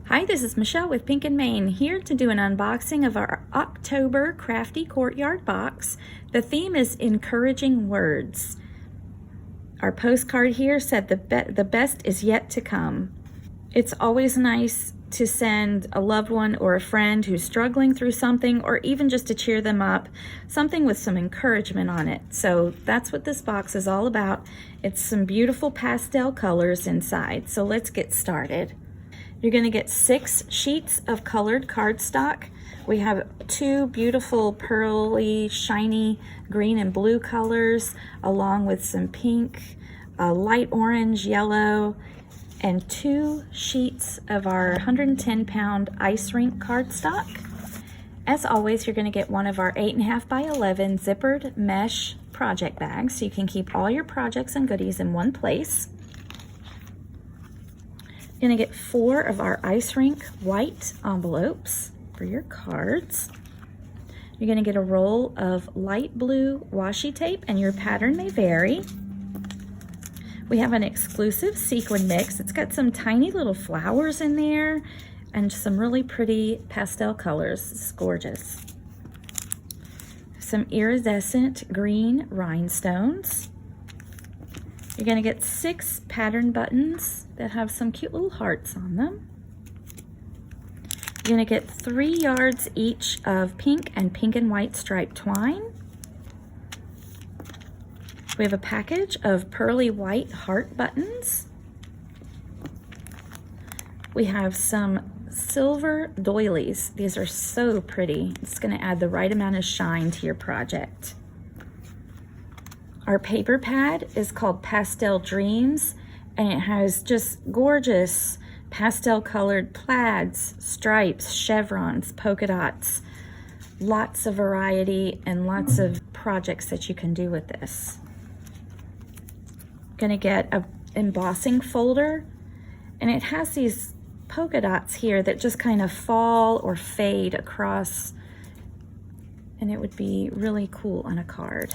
Hi, this is Michelle with Pink and Maine, here to do an unboxing of our October Crafty Courtyard box. The theme is encouraging words. Our postcard here said the best is yet to come. It's always nice to send a loved one or a friend who's struggling through something, or even just to cheer them up, something with some encouragement on it. So that's what this box is all about. It's some beautiful pastel colors inside. So let's get started. You're going to get 6 sheets of colored cardstock. We have 2 beautiful pearly, shiny green and blue colors, along with some pink, light orange, yellow, and 2 sheets of our 110-pound ice rink cardstock. As always, you're going to get one of our 8.5 by 11 zippered mesh project bags, so you can keep all your projects and goodies in one place. You're going to get 4 of our ice rink white envelopes for your cards. You're going to get a roll of light blue washi tape, and your pattern may vary. We have an exclusive sequin mix. It's got some tiny little flowers in there and some really pretty pastel colors. It's gorgeous. Some iridescent green rhinestones. You're going to get 6 pattern buttons that have some cute little hearts on them. You're going to get 3 yards each of pink and white striped twine. We have a package of pearly white heart buttons. We have some silver doilies. These are so pretty. It's going to add the right amount of shine to your project. Our paper pad is called Pastel Dreams, and it has just gorgeous pastel colored plaids, stripes, chevrons, polka dots, lots of variety and lots of projects that you can do with this. Going to get an embossing folder, and it has these polka dots here that just kind of fall or fade across, and it would be really cool on a card.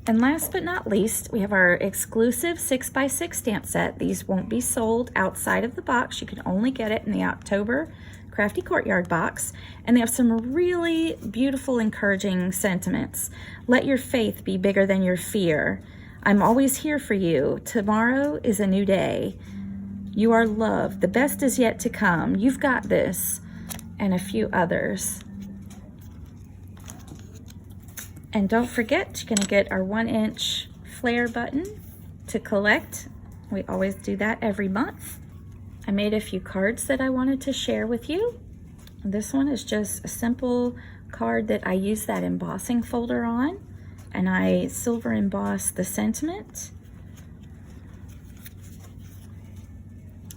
And last but not least, we have our exclusive 6x6 stamp set. These won't be sold outside of the box. You can only get it in the October Crafty Courtyard box. And they have some really beautiful, encouraging sentiments. Let your faith be bigger than your fear. I'm always here for you. Tomorrow is a new day. You are loved. The best is yet to come. You've got this. And a few others. And don't forget, you're going to get our 1-inch flare button to collect. We always do that every month. I made a few cards that I wanted to share with you. This one is just a simple card that I use that embossing folder on, and I silver emboss the sentiment.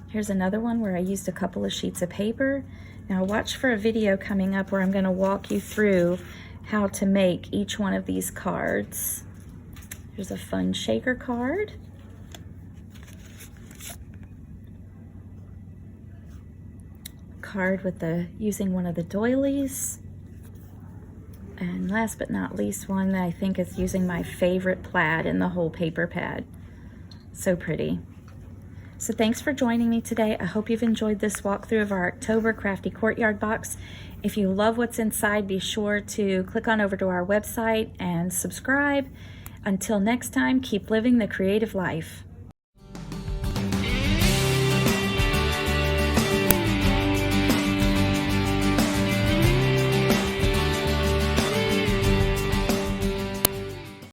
Here's another one where I used a couple of sheets of paper. Now watch for a video coming up where I'm going to walk you through how to make each one of these cards. Here's a fun shaker card. Card with using one of the doilies. And last but not least, one that I think is using my favorite plaid in the whole paper pad. So pretty. So thanks for joining me today. I hope you've enjoyed this walkthrough of our October Crafty Courtyard box. If you love what's inside, be sure to click on over to our website and subscribe. Until next time, keep living the creative life.